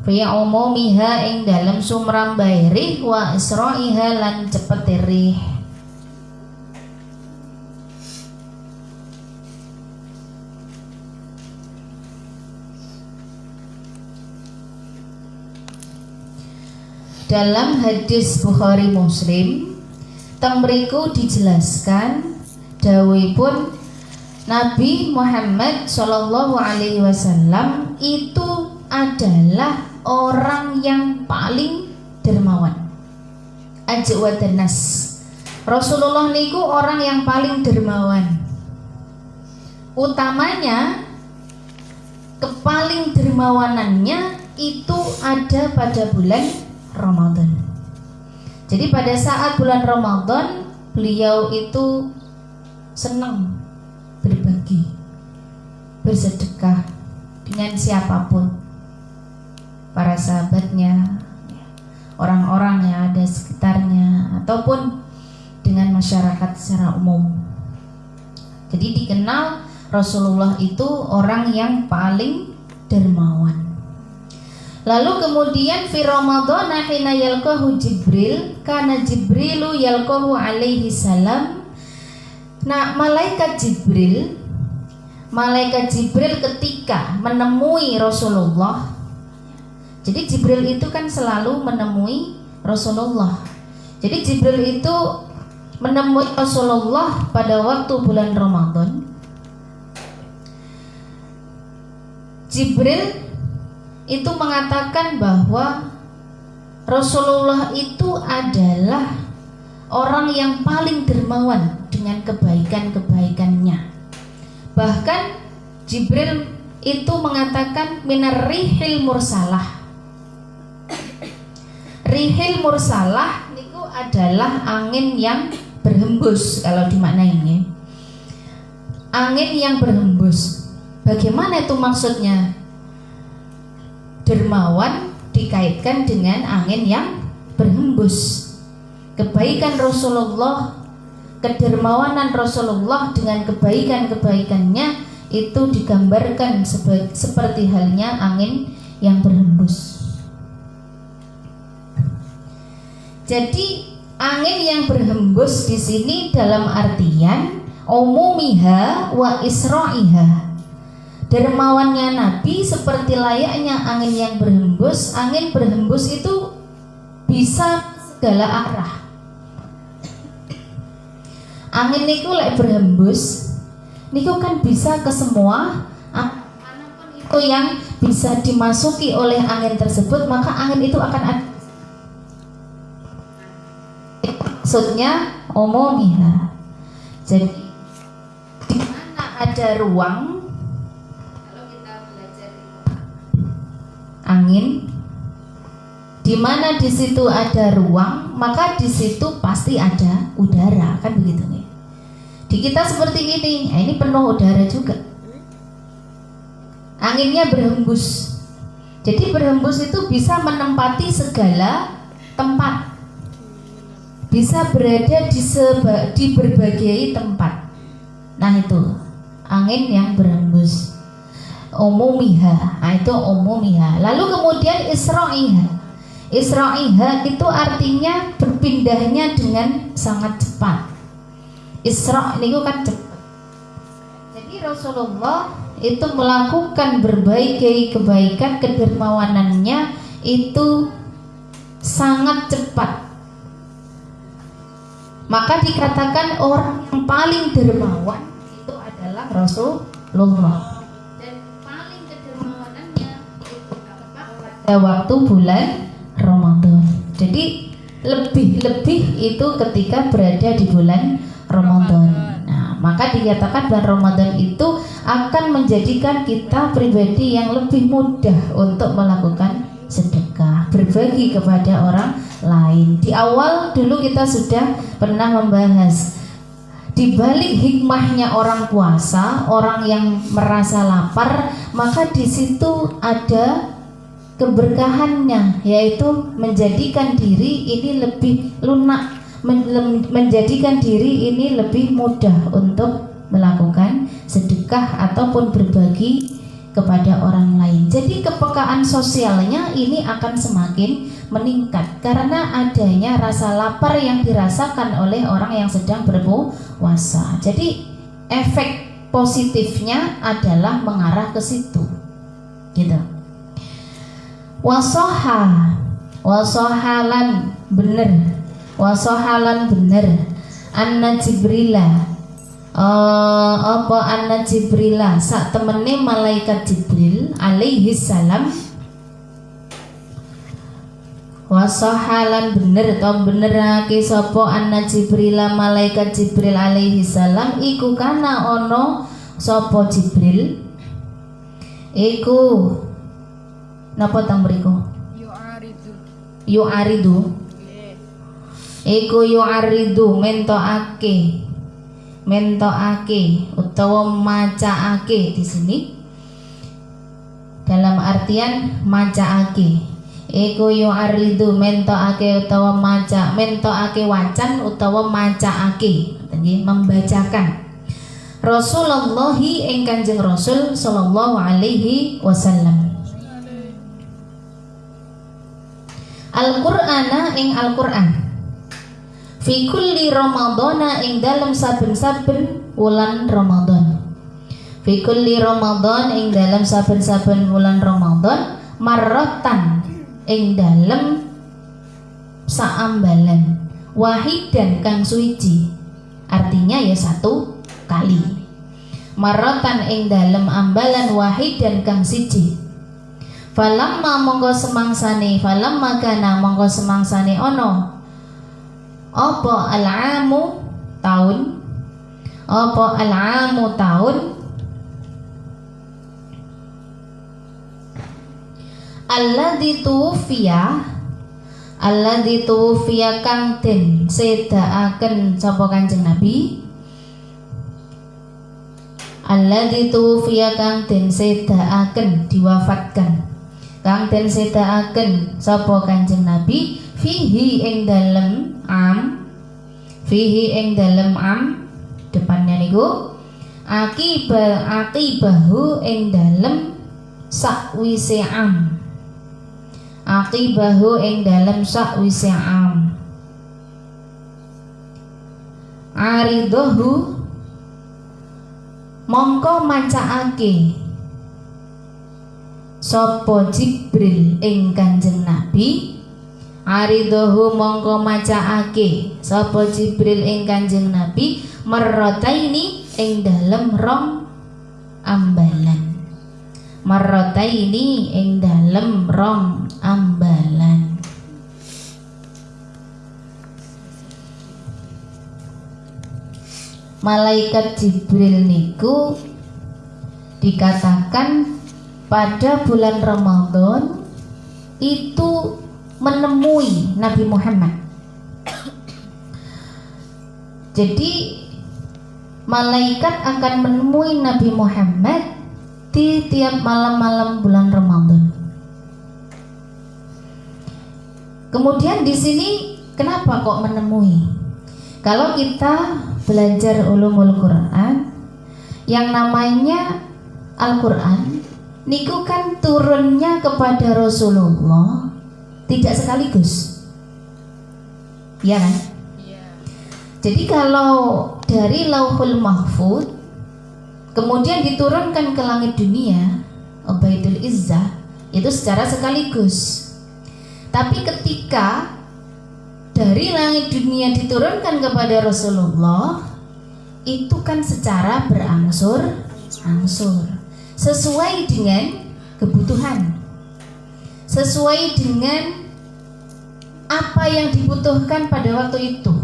fi umumiha ing dalem sumrambahe rih wa isra'iha lan cepete rih. Dalam hadis Bukhari Muslim teng mriku dijelaskan dawuhipun Nabi Muhammad Shallallahu Alaihi Wasallam itu adalah orang yang paling dermawan. Ajwadan nas. Rasulullah niku orang yang paling dermawan. Utamanya kepaling dermawanannya itu ada pada bulan Ramadan. Jadi pada saat bulan Ramadan beliau itu senang berbagi, bersedekah dengan siapapun, para sahabatnya, orang-orang yang ada sekitarnya, ataupun dengan masyarakat secara umum. Jadi dikenal Rasulullah itu orang yang paling dermawan. Lalu kemudian fi Ramadan hina yalqahu Jibril kana Jibrilu yalqahu alaihi salam. Nah, malaikat Jibril ketika menemui Rasulullah. Jadi Jibril itu kan selalu menemui Rasulullah. Jadi Jibril itu menemui Rasulullah pada waktu bulan Ramadan, Jibril itu mengatakan bahwa Rasulullah itu adalah orang yang paling dermawan dengan kebaikan-kebaikannya. Bahkan Jibril itu mengatakan minar rihil mursalah. Rihil mursalah niku adalah angin yang berhembus kalau dimaknainya. Angin yang berhembus. Bagaimana itu maksudnya? Dermawan dikaitkan dengan angin yang berhembus. Kebaikan Rasulullah, kedermawanan Rasulullah dengan kebaikan-kebaikannya itu digambarkan seperti halnya angin yang berhembus. Jadi angin yang berhembus di sini dalam artian umumiha wa isra'iha. Dermawannya Nabi seperti layaknya angin yang berhembus. Angin berhembus itu bisa segala arah. Angin niku lek berhembus niku kan bisa ke semua apapun itu yang bisa dimasuki oleh angin tersebut, maka angin itu akan ada. Maksudnya umumiha. Jadi di mana ada ruang, angin, di mana di situ ada ruang, maka di situ pasti ada udara, kan begitu nih. Di kita seperti ini, ini penuh udara juga. Anginnya berhembus. Jadi berhembus itu bisa menempati segala tempat, bisa berada di berbagai tempat. Nah itu angin yang berhembus. Umumiha, nah itu umumiha. Lalu kemudian isra'iha. Isra'iha itu artinya berpindahnya dengan sangat cepat. Isra' itu kan cepat. Jadi Rasulullah itu melakukan berbagai kebaikan, kedermawanannya itu sangat cepat. Maka dikatakan orang yang paling dermawan itu adalah Rasulullah. Waktu bulan Ramadan. Jadi lebih-lebih itu ketika berada di bulan Ramadan. Nah, maka dikatakan bulan Ramadan itu akan menjadikan kita pribadi yang lebih mudah untuk melakukan sedekah, berbagi kepada orang lain. Di awal dulu kita sudah pernah membahas di balik hikmahnya orang puasa, orang yang merasa lapar, maka di situ ada keberkahannya, yaitu menjadikan diri ini lebih lunak, menjadikan diri ini lebih mudah untuk melakukan sedekah ataupun berbagi kepada orang lain. Jadi kepekaan sosialnya ini akan semakin meningkat karena adanya rasa lapar yang dirasakan oleh orang yang sedang berpuasa. Jadi efek positifnya adalah mengarah ke situ, gitu. Wasohalan bener, wasohalan bener. Anna Jibrila, anna Jibrila, sak temene malaikat Jibril alaihi salam. Wasohalan bener, atau benerake sopo anna Jibrila, malaikat Jibril alaihi salam. Iku kana ono sopo Jibril, iku napa tang mriku? Yu'aridu. Iku yu'aridu mentokake utawa macaake di sini. Dalam artian macaake. Iku yu'aridu mentokake utawa mentokake wacan utawa macaake. Nggih, membacakan. Rasulullah ing Kanjeng Rasul sallallahu alaihi wasallam. Al-Qur'ana ing Al-Qur'an fi kulli Ramadana ing dalam saben-saben wulan Ramadan. Fi kulli Ramadan ing dalam saben-saben wulan Ramadan marratan ing dalam saambalan wahidan kang suci, artinya ya satu kali. Maratan ing dalem ambalan wahidan kang siji. Falamma mongko semangsane, falamma kana mongko semangsane ono apa al-amu tahun, apa al-amu tahun, alladzi tufiya kang den sedaaken sapa Kanjeng Nabi, alladzi tufiya kang den sedaaken diwafatkan, kang den sedaaken sapa Kanjeng Nabi fihi ing dalem am, fihi ing dalem am depannya niku akibahu ing dalem sakwise am, akibahu ing dalem sakwise am. Aridahu mongko macaake sapa Jibril ing Kanjeng Nabi, aridahu mongko macaake sapa Jibril ing Kanjeng Nabi marrataini ing dalem rong ambalan, marrataini ing dalem rong ambalan. Malaikat Jibril niku dikatakan pada bulan Ramadan itu menemui Nabi Muhammad. Jadi malaikat akan menemui Nabi Muhammad di tiap malam-malam bulan Ramadan. Kemudian di sini kenapa kok menemui? Kalau kita belajar ulumul Quran, yang namanya Al-Quran niku kan turunnya kepada Rasulullah tidak sekaligus, ya kan? Jadi kalau dari Lauhul Mahfuz kemudian diturunkan ke langit dunia, Baitul Izzah, itu secara sekaligus. Tapi ketika dari langit dunia diturunkan kepada Rasulullah, itu kan secara berangsur-angsur, sesuai dengan kebutuhan, sesuai dengan apa yang dibutuhkan pada waktu itu.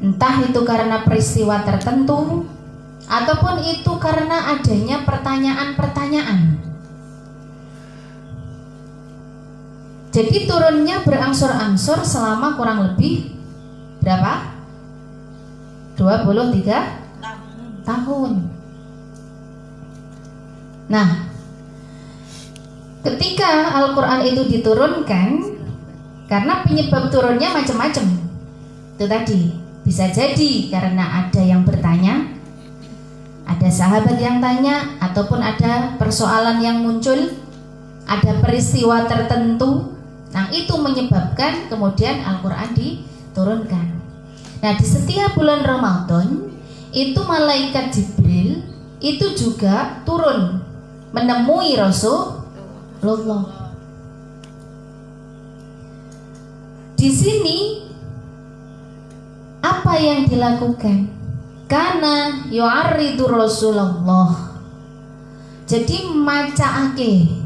Entah itu karena peristiwa tertentu ataupun itu karena adanya pertanyaan-pertanyaan. Jadi turunnya berangsur-angsur selama kurang lebih berapa? 23 tahun. Nah, ketika Al-Quran itu diturunkan, karena penyebab turunnya macam-macam. Itu tadi, bisa jadi karena ada yang bertanya, ada sahabat yang tanya, ataupun ada persoalan yang muncul, ada peristiwa tertentu. Nah, itu menyebabkan kemudian Al-Quran diturunkan. Nah, di setiap bulan Ramadan itu malaikat Jibril itu juga turun menemui Rasulullah. Di sini apa yang dilakukan? Karena yu'arridu Rasulullah. Jadi macaake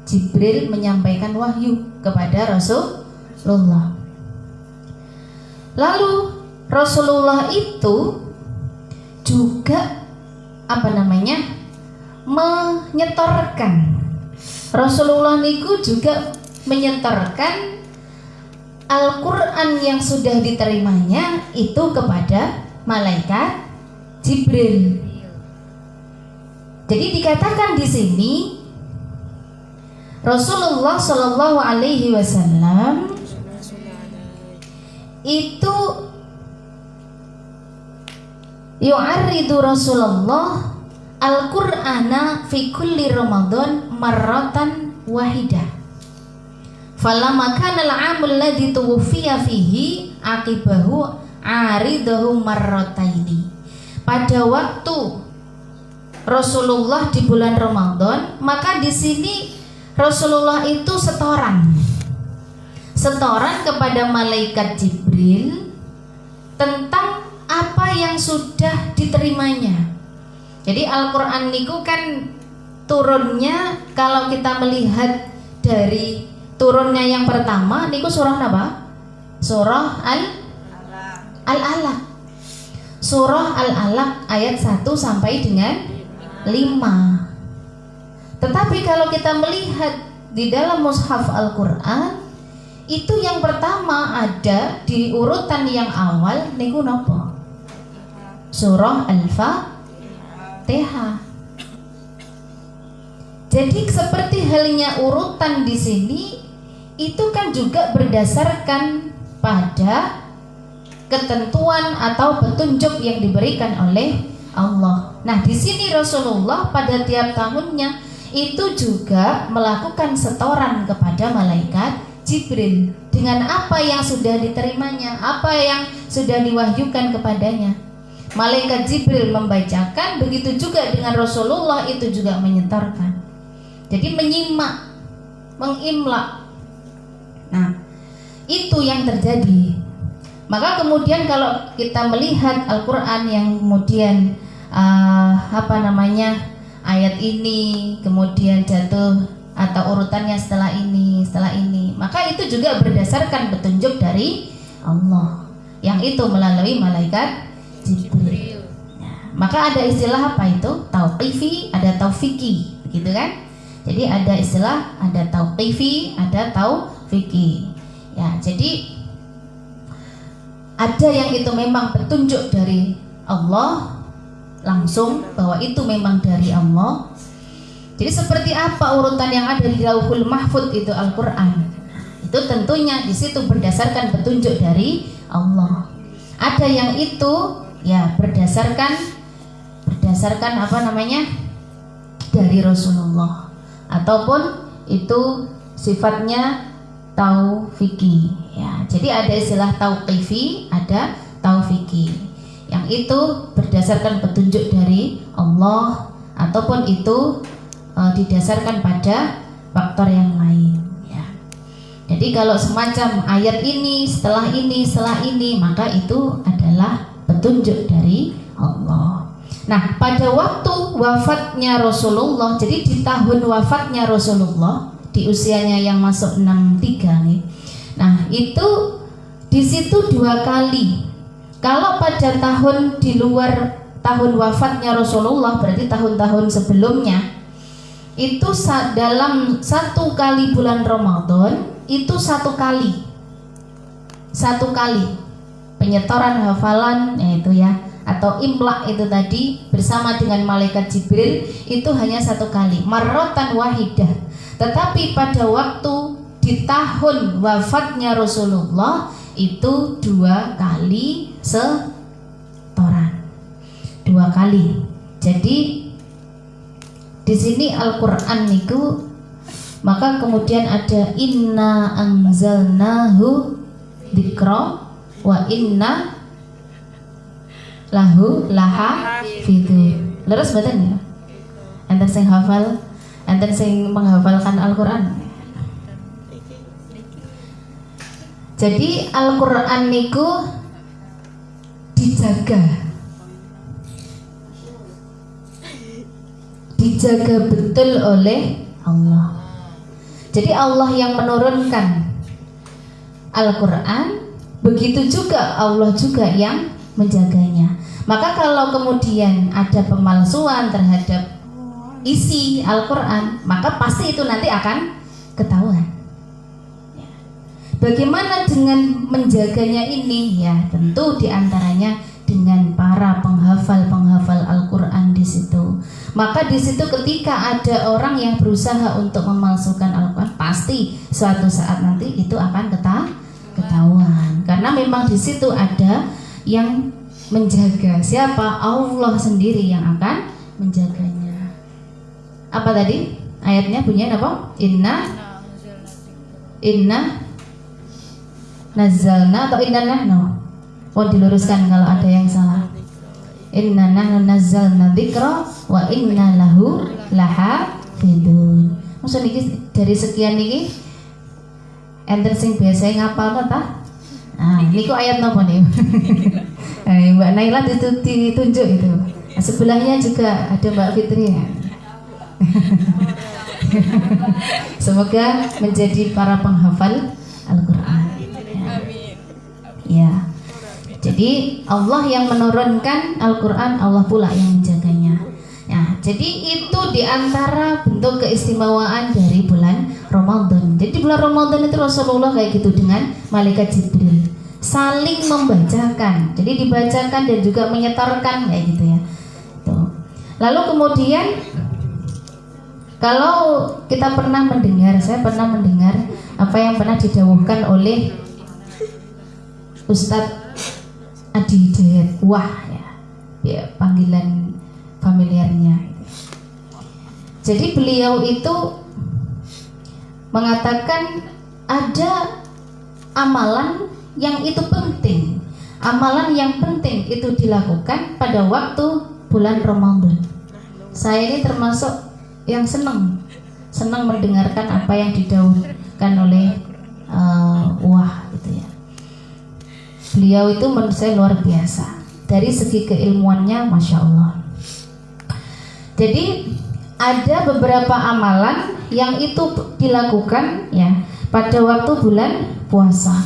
Jibril menyampaikan wahyu kepada Rasulullah. Lalu Rasulullah itu juga menyetorkan. Rasulullah niku juga menyetorkan Al-Quran yang sudah diterimanya itu kepada malaikat Jibril. Jadi dikatakan di sini Rasulullah Shallallahu Alaihi Wasallam itu yu'arridu Rasulullah Al-Qur'ana fi kulli Ramadan marratan wahidah. Falamma kana al-'amul ladzi tuwfiya fihi aqibahu aridahu marrataini. Pada waktu Rasulullah di bulan Ramadan, maka di sini Rasulullah itu setoran setoran kepada malaikat Jibril tentang apa yang sudah diterimanya. Jadi Al-Qur'an niku kan turunnya, kalau kita melihat dari turunnya yang pertama niku surah apa? Surah Al-Alaq. Surah Al-Alaq ayat 1 sampai dengan 5. Tetapi kalau kita melihat di dalam mushaf Al-Qur'an, itu yang pertama ada di urutan yang awal niku napa? Surah Al-Fatihah. Jadi seperti halnya urutan di sini itu kan juga berdasarkan pada ketentuan atau petunjuk yang diberikan oleh Allah. Nah, di sini Rasulullah pada tiap tahunnya itu juga melakukan setoran kepada malaikat Jibril dengan apa yang sudah diterimanya, apa yang sudah diwahyukan kepadanya. Malaikat Jibril membacakan, begitu juga dengan Rasulullah itu juga menyetorkan. Jadi menyimak, mengimla. Nah, itu yang terjadi. Maka kemudian kalau kita melihat Al-Quran yang kemudian ayat ini kemudian jatuh atau urutannya setelah ini, maka itu juga berdasarkan petunjuk dari Allah, yang itu melalui malaikat Jibril. Nah, maka ada istilah apa itu? Tauqifi, ada taufiki, begitu kan? Jadi ada istilah, ada tauqifi, ada taufiki. Ya, jadi ada yang itu memang petunjuk dari Allah langsung, bahwa itu memang dari Allah. Jadi seperti apa urutan yang ada di Lauhul Mahfuz itu Al-Quran, itu tentunya di situ berdasarkan petunjuk dari Allah. Ada yang itu ya berdasarkan dari Rasulullah, ataupun itu sifatnya taufiki. Ya, jadi ada istilah tauqifi, ada taufiki. Yang itu berdasarkan petunjuk dari Allah, ataupun itu didasarkan pada faktor yang lain. Ya. Jadi kalau semacam ayat ini, setelah ini, maka itu adalah petunjuk dari Allah. Nah, pada waktu wafatnya Rasulullah, jadi di tahun wafatnya Rasulullah, di usianya yang masuk 63 nih. Nah, itu di situ 2 kali. Kalau pada tahun di luar tahun wafatnya Rasulullah, berarti tahun-tahun sebelumnya, itu dalam 1 kali bulan Ramadan itu 1 kali penyetoran hafalan, yaitu ya, atau imla itu tadi bersama dengan malaikat Jibril itu hanya 1 kali, marratan wahidah. Tetapi pada waktu di tahun wafatnya Rasulullah itu 2 kali setoran, 2 kali. Jadi di sini Al-Qur'an niku, maka kemudian ada inna anzalnahu dzikra wa inna lahu lahafidun. Leres mboten ya? Enten sing hafal, enten sing menghafalkan Al-Qur'an. Jadi Al-Qur'an niku dijaga betul oleh Allah. Jadi Allah yang menurunkan Al-Qur'an, begitu juga Allah juga yang menjaganya. Maka kalau kemudian ada pemalsuan terhadap isi Al-Qur'an, maka pasti itu nanti akan ketahuan. Bagaimana dengan menjaganya ini? Ya, tentu diantaranya dengan para penghafal Al-Qur'an di situ. Maka di situ ketika ada orang yang berusaha untuk memalsukan Al-Qur'an, pasti suatu saat nanti itu akan ketahuan. Karena memang di situ ada yang menjaga. Siapa? Allah sendiri yang akan menjaganya. Apa tadi? Ayatnya bunyinya apa? Inna nazzalna atau inna nahnu? Oh, diluruskan kalau ada yang salah. Inna nahnu nazzalna dzikra wa inna lahu lahafidun. Maksud niki dari sekian niki enten sing biasa ngapal ta? Nah, niku ayat napa nih? Mbak Naila ditunjuk itu. Nah, sebelahnya juga ada Mbak Fitri ya. Semoga menjadi para penghafal Al-Quran. Ya. Jadi Allah yang menurunkan Al-Quran, Allah pula yang menjaganya. Nah, jadi itu diantara bentuk keistimewaan dari bulan Ramadan. Jadi bulan Ramadan itu Rasulullah kayak gitu dengan malaikat Jibril saling membacakan. Jadi dibacakan dan juga menyetorkan kayak gitu ya. Tuh. Lalu kemudian kalau kita pernah mendengar, saya pernah mendengar apa yang pernah didawuhkan oleh Ustadz Adi Hidayat Wah ya, panggilan familiarnya. Jadi beliau itu mengatakan ada amalan yang itu penting. Amalan yang penting itu dilakukan pada waktu bulan Ramadan. Saya ini termasuk yang senang mendengarkan apa yang didawuhkan oleh Wah gitu ya. Beliau itu menurut saya luar biasa dari segi keilmuannya, masya Allah. Jadi ada beberapa amalan yang itu dilakukan ya pada waktu bulan puasa.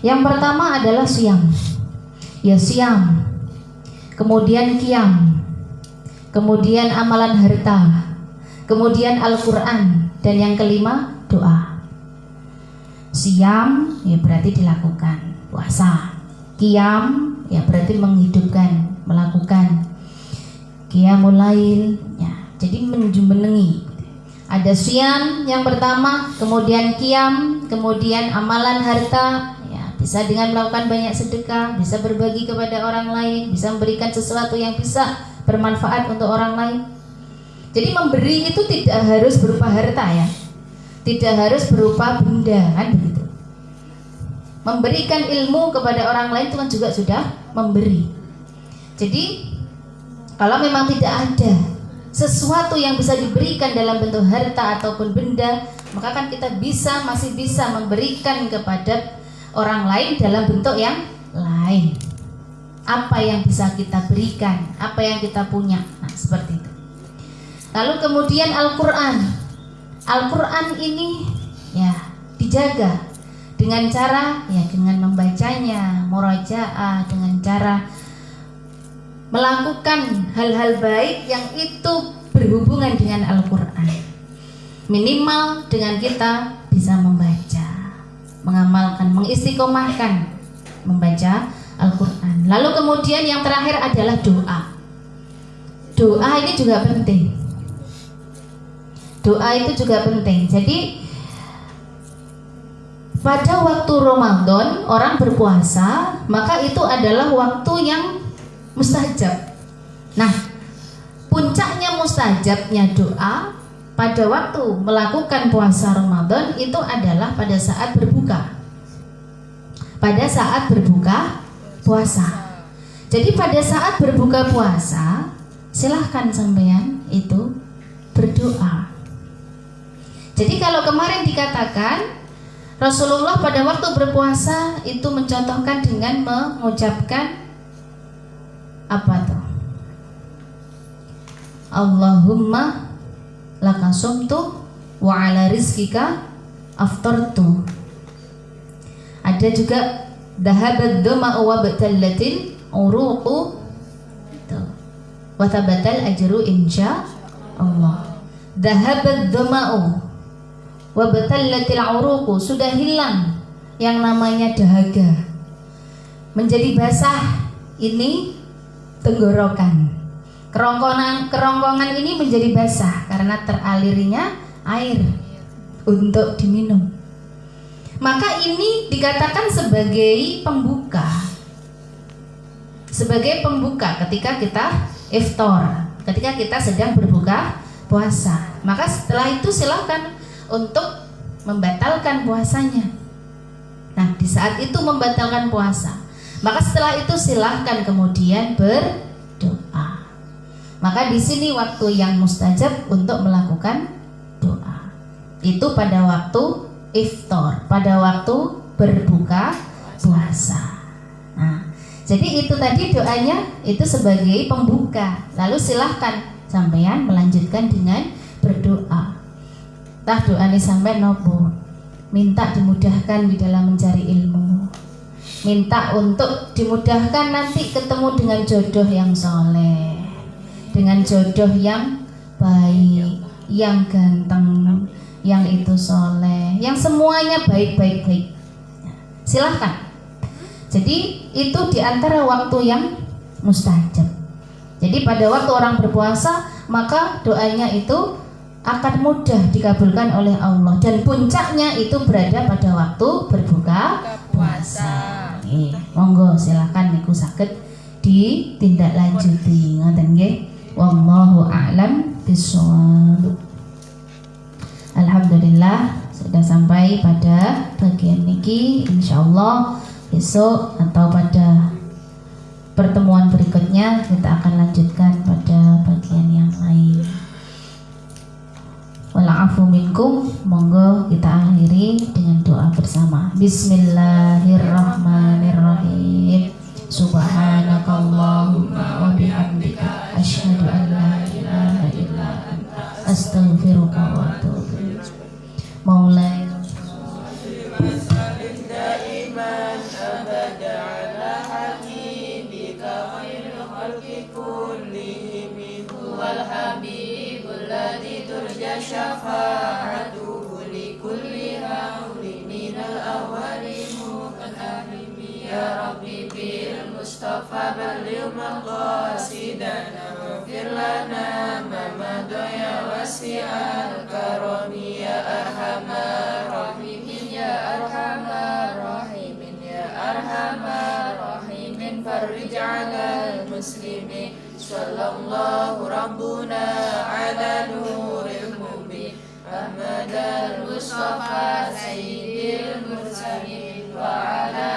Yang pertama adalah siam, ya siam, kemudian qiyam, kemudian amalan harta, kemudian Al-Quran, dan yang kelima doa. Siam ya berarti dilakukan puasa, qiyam ya berarti menghidupkan, melakukan qiyamul lail ya, jadi menengi. Ada siam yang pertama, kemudian qiyam, kemudian amalan harta ya, bisa dengan melakukan banyak sedekah, bisa berbagi kepada orang lain, bisa memberikan sesuatu yang bisa bermanfaat untuk orang lain. Jadi memberi itu tidak harus berupa harta ya, tidak harus berupa benda kan begitu. Memberikan ilmu kepada orang lain itu kan juga sudah memberi. Jadi kalau memang tidak ada sesuatu yang bisa diberikan dalam bentuk harta ataupun benda, maka kan kita masih bisa memberikan kepada orang lain dalam bentuk yang lain. Apa yang bisa kita berikan, apa yang kita punya, nah seperti itu. Lalu kemudian Al-Quran. Al-Quran ini ya dijaga dengan cara ya dengan membacanya, murajaah, dengan cara melakukan hal-hal baik yang itu berhubungan dengan Al-Quran. Minimal dengan kita bisa membaca, mengamalkan, mengistiqomahkan membaca Al-Quran. Lalu kemudian yang terakhir adalah doa. Doa ini juga penting. Doa itu juga penting. Jadi pada waktu Ramadan orang berpuasa, maka itu adalah waktu yang mustajab. Nah, puncaknya mustajabnya doa pada waktu melakukan puasa Ramadan itu adalah pada saat berbuka. Pada saat berbuka puasa. Jadi pada saat berbuka puasa, silahkan sampean itu berdoa. Jadi kalau kemarin dikatakan Rasulullah pada waktu berpuasa itu mencontohkan dengan mengucapkan apa tuh? Allahumma laka sumtu wa ala rizkika aftartu. Ada juga dhahabad dhama'u wa batallatil uruqu wa thabatal ajru insya Allah. Dhahabad dhama'u wa batallatil uruqu, sudah hilang yang namanya dahaga, menjadi basah ini tenggorokan. Kerongkongan ini menjadi basah karena teralirnya air untuk diminum. Maka ini dikatakan sebagai pembuka. Sebagai pembuka ketika kita iftar, ketika kita sedang berbuka puasa. Maka setelah itu silakan untuk membatalkan puasanya. Nah, di saat itu membatalkan puasa. Maka setelah itu silahkan kemudian berdoa. Maka di sini waktu yang mustajab untuk melakukan doa. Itu pada waktu iftar, pada waktu berbuka puasa. Nah, jadi itu tadi doanya itu sebagai pembuka. Lalu silahkan sampean melanjutkan dengan berdoa. Tah doa ini sampai nopo, minta dimudahkan di dalam mencari ilmu, minta untuk dimudahkan nanti ketemu dengan jodoh yang soleh, dengan jodoh yang baik, yang ganteng, yang itu soleh, yang semuanya baik. Silahkan. Jadi itu diantara waktu yang mustajab. Jadi pada waktu orang berpuasa, maka doanya itu akan mudah dikabulkan oleh Allah, dan puncaknya itu berada pada waktu berbuka puasa. Monggo silakan niku saged ditindaklanjuti ngoten nggih. Wallahu a'lam bishawab. Alhamdulillah sudah sampai pada bagian niki. Insyaallah besok atau pada pertemuan berikutnya kita akan lanjutkan pada bagian yang lain. Wala'afu minkum. Monggo kita akhiri dengan doa bersama. Bismillahirrahmanirrahim. Subhanakallahumma wa bihamdika asyhadu an la ilaha illa anta astaghfiruka wa atubu ilaik. Maulana syafa'atuhu likulli hauli minal awwali muqaddimi ya rabbi bil mustafa balligh maqasidana waghfir lana ma madaya wasi'al karami ya arhamar rahimin ya arhamar rahimin ya arhamar rahimin farij 'alal muslimin sallallahu rabbuna ala nuril mubin Ahmad al-Mustafa Sayyidil Mursalin wa ala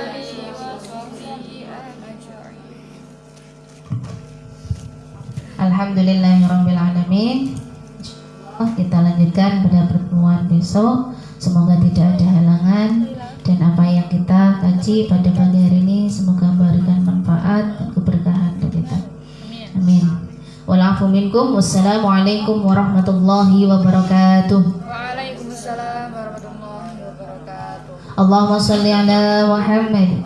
alihi wa sahbihi ajma'in. Alhamdulillahirabbil alamin. Kita lanjutkan pada pertemuan besok. Semoga tidak ada halangan dan apa yang kita kaji pada pagi hari ini semoga memberikan manfaat dan keberkahan untuk kita. Amin. Wa'alafu minkum. Wassalamualaikum warahmatullahi wabarakatuh. Waalaikumsalam warahmatullahi wabarakatuh. Allahumma salli ala Muhammad